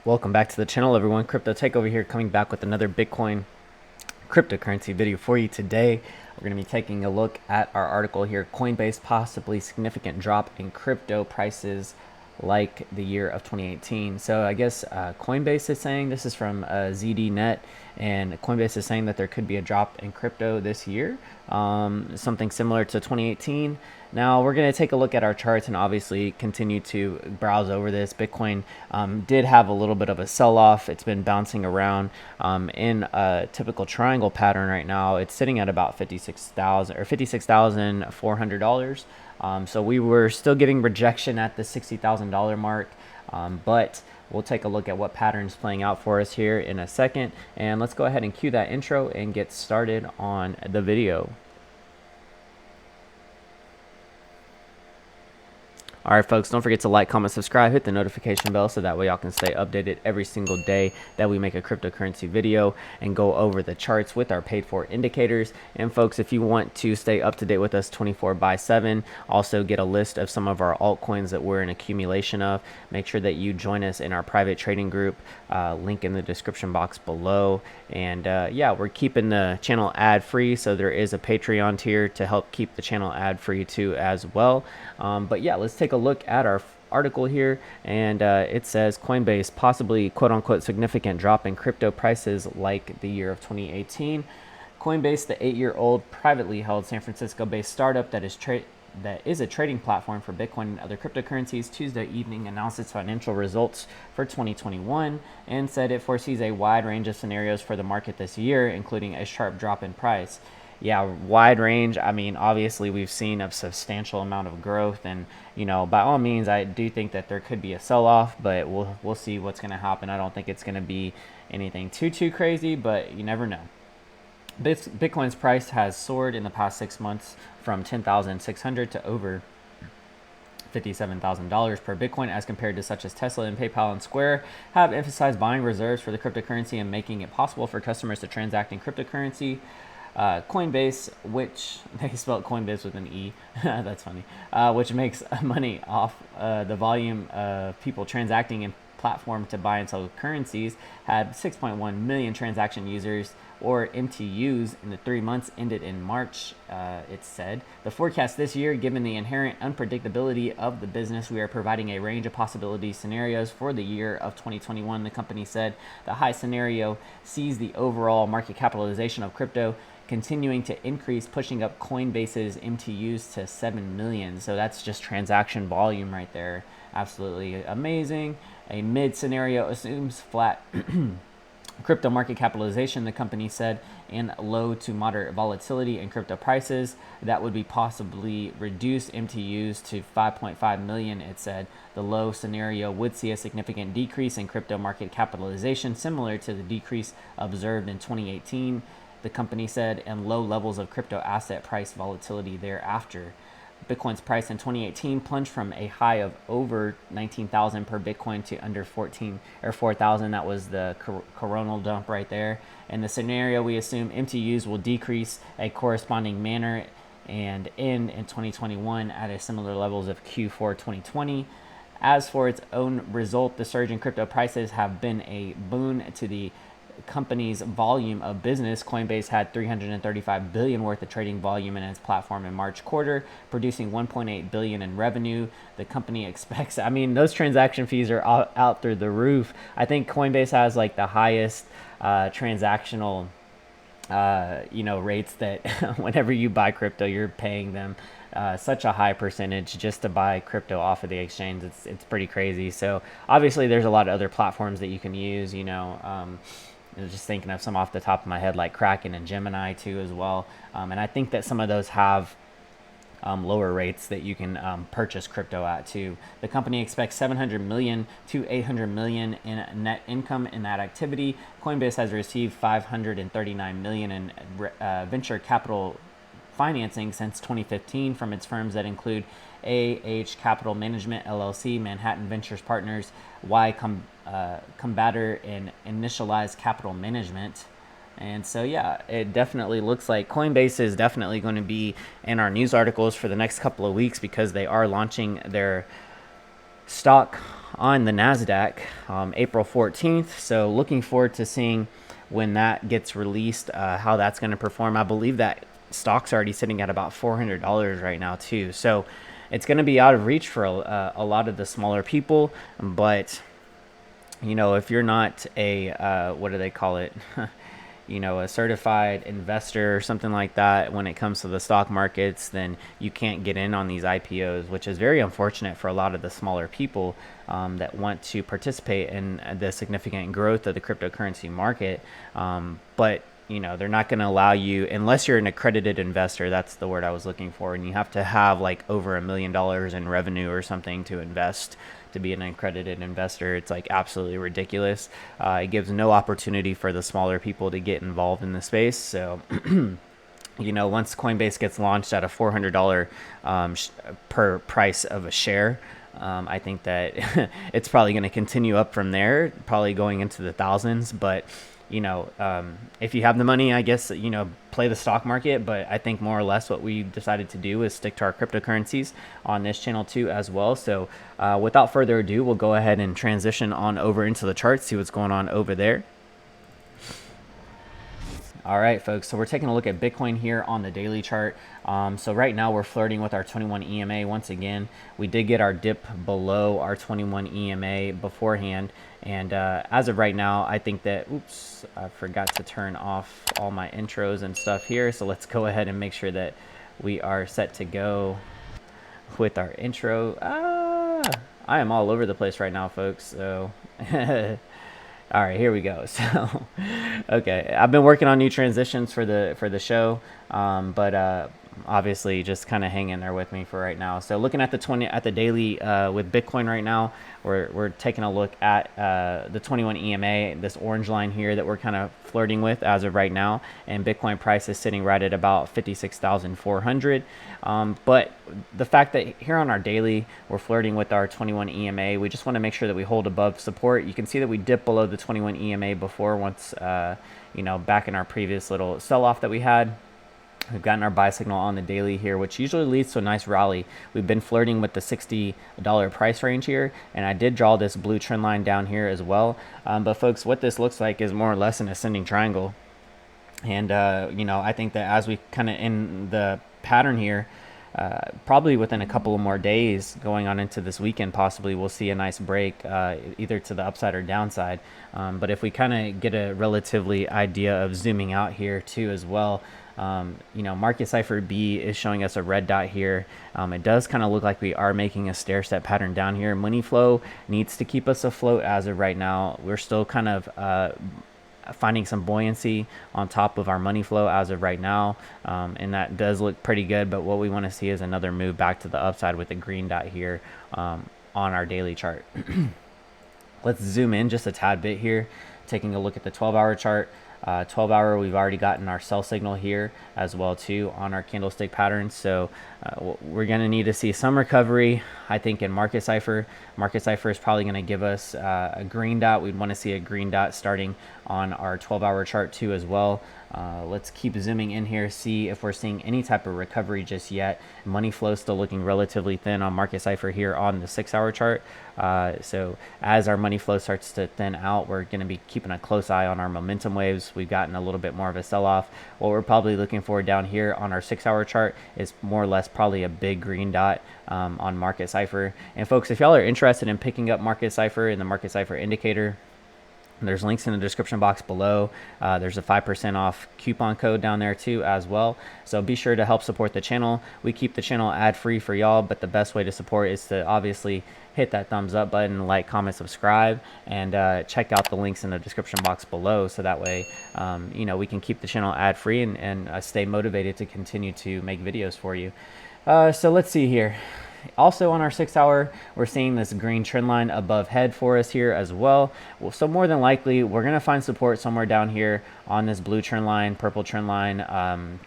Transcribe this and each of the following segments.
Welcome back to the channel, everyone. CryptoTakeOver here, coming back with another Bitcoin cryptocurrency video for you today. We're going to be taking a look at our article here, Coinbase possibly significant drop in crypto prices like the year of 2018. So I guess Coinbase is saying, this is from ZDNet, and Coinbase is saying that there could be a drop in crypto this year, something similar to 2018. Now we're going to take a look at our charts and obviously continue to browse over this. Bitcoin did have a little bit of a sell-off. It's been bouncing around in a typical triangle pattern right now. It's sitting at about $56,000 or $56,400. So we were still getting rejection at the $60,000 mark, but we'll take a look at what pattern's playing out for us here in a second. And let's go ahead and cue that intro and get started on the video. All right, folks, don't forget to like, comment, subscribe, hit the notification bell so that way y'all can stay updated every single day that we make a cryptocurrency video and go over the charts with our paid for indicators. And folks, if you want to stay up to date with us 24/7, also get a list of some of our altcoins that we're in accumulation of, make sure that you join us in our private trading group, link in the description box below. And yeah, we're keeping the channel ad free, so there is a Patreon tier to help keep the channel ad free too as well. But yeah, let's take a look at our article here, and it says Coinbase possibly quote-unquote significant drop in crypto prices like the year of 2018. Coinbase, the 8-year-old privately held San Francisco-based startup that is a trading platform for Bitcoin and other cryptocurrencies, Tuesday evening announced its financial results for 2021 and said it foresees a wide range of scenarios for the market this year, including a sharp drop in price. Yeah, wide range. I mean, obviously we've seen a substantial amount of growth, and you know, by all means, I do think that there could be a sell-off, but we'll see what's going to happen. I don't think it's going to be anything too crazy, but you never know. Bitcoin's price has soared in the past 6 months from $10,600 to over $57,000 per Bitcoin, as compared to such as Tesla and PayPal and Square have emphasized buying reserves for the cryptocurrency and making it possible for customers to transact in cryptocurrency. Coinbase, which they spelled Coinbase with an E, that's funny, which makes money off the volume of people transacting in platform to buy and sell currencies, had 6.1 million transaction users, or MTUs, in the 3 months ended in March, it said. The forecast this year, given the inherent unpredictability of the business, we are providing a range of possibility scenarios for the year of 2021, the company said. The high scenario sees the overall market capitalization of crypto continuing to increase, pushing up Coinbase's MTUs to 7 million. So that's just transaction volume right there. Absolutely amazing. A mid scenario assumes flat crypto market capitalization, the company said, and low to moderate volatility in crypto prices. That would be possibly reduce MTUs to 5.5 million, it said. The low scenario would see a significant decrease in crypto market capitalization, similar to the decrease observed in 2018, the company said, and low levels of crypto asset price volatility thereafter. Bitcoin's price in 2018 plunged from a high of over 19,000 per Bitcoin to under 14 or 4,000. That was the coronal dump right there. In the scenario, we assume MTUs will decrease a corresponding manner and end in 2021 at a similar levels of Q4 2020. As for its own result, the surge in crypto prices have been a boon to the company's volume of business. Coinbase had $335 billion worth of trading volume in its platform in March quarter, producing $1.8 billion in revenue. The company expects, I mean, those transaction fees are out through the roof. I think Coinbase has like the highest transactional rates, that whenever you buy crypto, you're paying them such a high percentage just to buy crypto off of the exchange. It's pretty crazy. So obviously there's a lot of other platforms that you can use, just thinking of some off the top of my head, like Kraken and Gemini too as well. And I think that some of those have lower rates that you can purchase crypto at too. The company expects 700 million to 800 million in net income in that activity. Coinbase has received 539 million in venture capital financing since 2015 from its firms that include Capital Management LLC, Manhattan Ventures Partners, Combator, and Initialized Capital Management. And so yeah, it definitely looks like Coinbase is definitely going to be in our news articles for the next couple of weeks, because they are launching their stock on the NASDAQ April 14th. So looking forward to seeing when that gets released, how that's going to perform. I believe that stock's already sitting at about $400 right now too. So it's going to be out of reach for a lot of the smaller people. But, you know, if you're not a, what do they call it? You know, a certified investor or something like that when it comes to the stock markets, then you can't get in on these IPOs, which is very unfortunate for a lot of the smaller people that want to participate in the significant growth of the cryptocurrency market. But you know, they're not going to allow you unless you're an accredited investor. That's the word I was looking for. And you have to have like over $1 million in revenue or something to invest, to be an accredited investor. It's like absolutely ridiculous. It gives no opportunity for the smaller people to get involved in the space. So, you know, once Coinbase gets launched at a $400 per price of a share, I think that it's probably going to continue up from there, probably going into the thousands. But you know, if you have the money, I guess, you know, play the stock market. But I think more or less what we decided to do is stick to our cryptocurrencies on this channel too as well. So without further ado, we'll go ahead and transition on over into the charts, see what's going on over there. All right, folks, so we're taking a look at Bitcoin here on the daily chart. So right now we're flirting with our 21 EMA once again. We did get our dip below our 21 EMA beforehand. And as of right now, I think that, oops, I forgot to turn off all my intros and stuff here. So let's go ahead and make sure that we are set to go with our intro. I am all over the place right now, folks. So all right, here we go. So, okay, I've been working on new transitions for the show, but obviously just kind of hang in there with me for right now. So looking at the daily with Bitcoin right now, we're taking a look at the 21 EMA, this orange line here that we're kind of flirting with as of right now, and Bitcoin price is sitting right at about 56,400. But the fact that here on our daily we're flirting with our 21 EMA, we just want to make sure that we hold above support. You can see that we dipped below the 21 EMA before once, you know, back in our previous little sell-off that we had. We've gotten our buy signal on the daily here, which usually leads to a nice rally. We've been flirting with the $60 price range here, and I did draw this blue trend line down here as well. But folks, what this looks like is more or less an ascending triangle. And, you know, I think that as we kind of in the pattern here, probably within a couple of more days going on into this weekend, possibly we'll see a nice break either to the upside or downside. But if we kind of get a relatively idea of zooming out here too as well, you know, market Cipher B is showing us a red dot here. It does kind of look like we are making a stair step pattern down here. Money flow needs to keep us afloat as of right now. We're still kind of finding some buoyancy on top of our money flow as of right now, and that does look pretty good. But what we want to see is another move back to the upside with the green dot here on our daily chart. Let's zoom in just a tad bit here, taking a look at the 12-hour chart. 12-hour, we've already gotten our sell signal here as well too on our candlestick pattern. So we're going to need to see some recovery, I think, in market Cipher. Market Cipher is probably going to give us a green dot. We'd want to see a green dot starting on our 12-hour chart too as well. Let's keep zooming in here, see if we're seeing any type of recovery just yet. Money flow still looking relatively thin on market Cipher here on the 6-hour chart. So as our money flow starts to thin out, we're going to be keeping a close eye on our momentum waves. We've gotten a little bit more of a sell-off. What we're probably looking for down here on our 6-hour chart is more or less probably a big green dot on market Cipher. And folks, if y'all are interested in picking up market Cipher and the market Cipher indicator, there's links in the description box below. There's a 5% off coupon code down there too as well. So be sure to help support the channel. We keep the channel ad free for y'all, but the best way to support is to obviously hit that thumbs up button, like, comment, subscribe, and check out the links in the description box below. So that way, you know, we can keep the channel ad free and stay motivated to continue to make videos for you. So let's see here. Also on our 6-hour, we're seeing this green trend line above head for us here as well. So more than likely, we're going to find support somewhere down here on this blue trend line, purple trend line,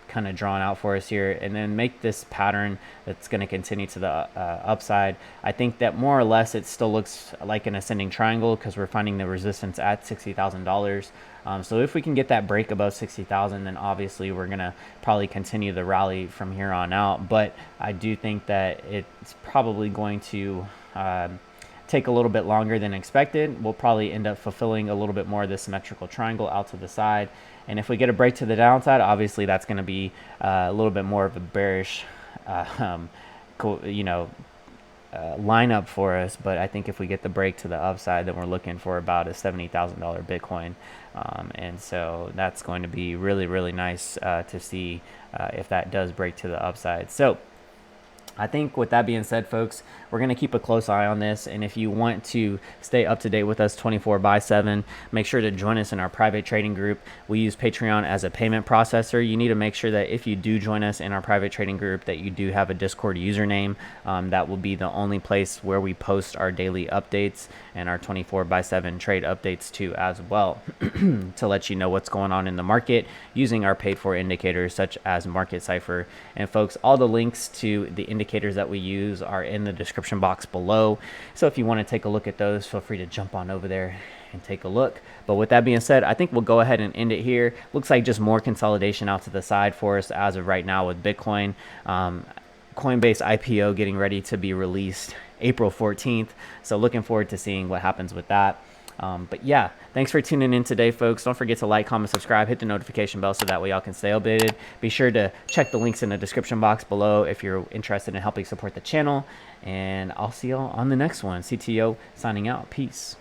kind of drawn out for us here, and then make this pattern that's going to continue to the upside. I think that more or less it still looks like an ascending triangle because we're finding the resistance at $60,000. So if we can get that break above 60,000, then obviously we're going to probably continue the rally from here on out. But I do think that it's probably going to take a little bit longer than expected. We'll probably end up fulfilling a little bit more of this symmetrical triangle out to the side. And if we get a break to the downside, obviously that's going to be a little bit more of a bearish, lineup for us. But I think if we get the break to the upside, then we're looking for about a $70,000 Bitcoin. And so that's going to be really, really nice to see if that does break to the upside. So I think with that being said, folks, we're going to keep a close eye on this. And if you want to stay up to date with us 24/7, make sure to join us in our private trading group. We use Patreon as a payment processor. You need to make sure that if you do join us in our private trading group, that you do have a Discord username. That will be the only place where we post our daily updates and our 24/7 trade updates too as well, to let you know what's going on in the market using our paid for indicators such as Market Cipher. And folks, all the links to the indicators that we use are in the description box below. So if you want to take a look at those, feel free to jump on over there and take a look. But with that being said, I think we'll go ahead and end it here. Looks like just more consolidation out to the side for us as of right now with Bitcoin. Coinbase IPO getting ready to be released April 14th. So looking forward to seeing what happens with that. But yeah, thanks for tuning in today, folks. Don't forget to like, comment, subscribe, hit the notification bell so that way y'all can stay updated. Be sure to check the links in the description box below if you're interested in helping support the channel. And I'll see y'all on the next one. CTO signing out. Peace.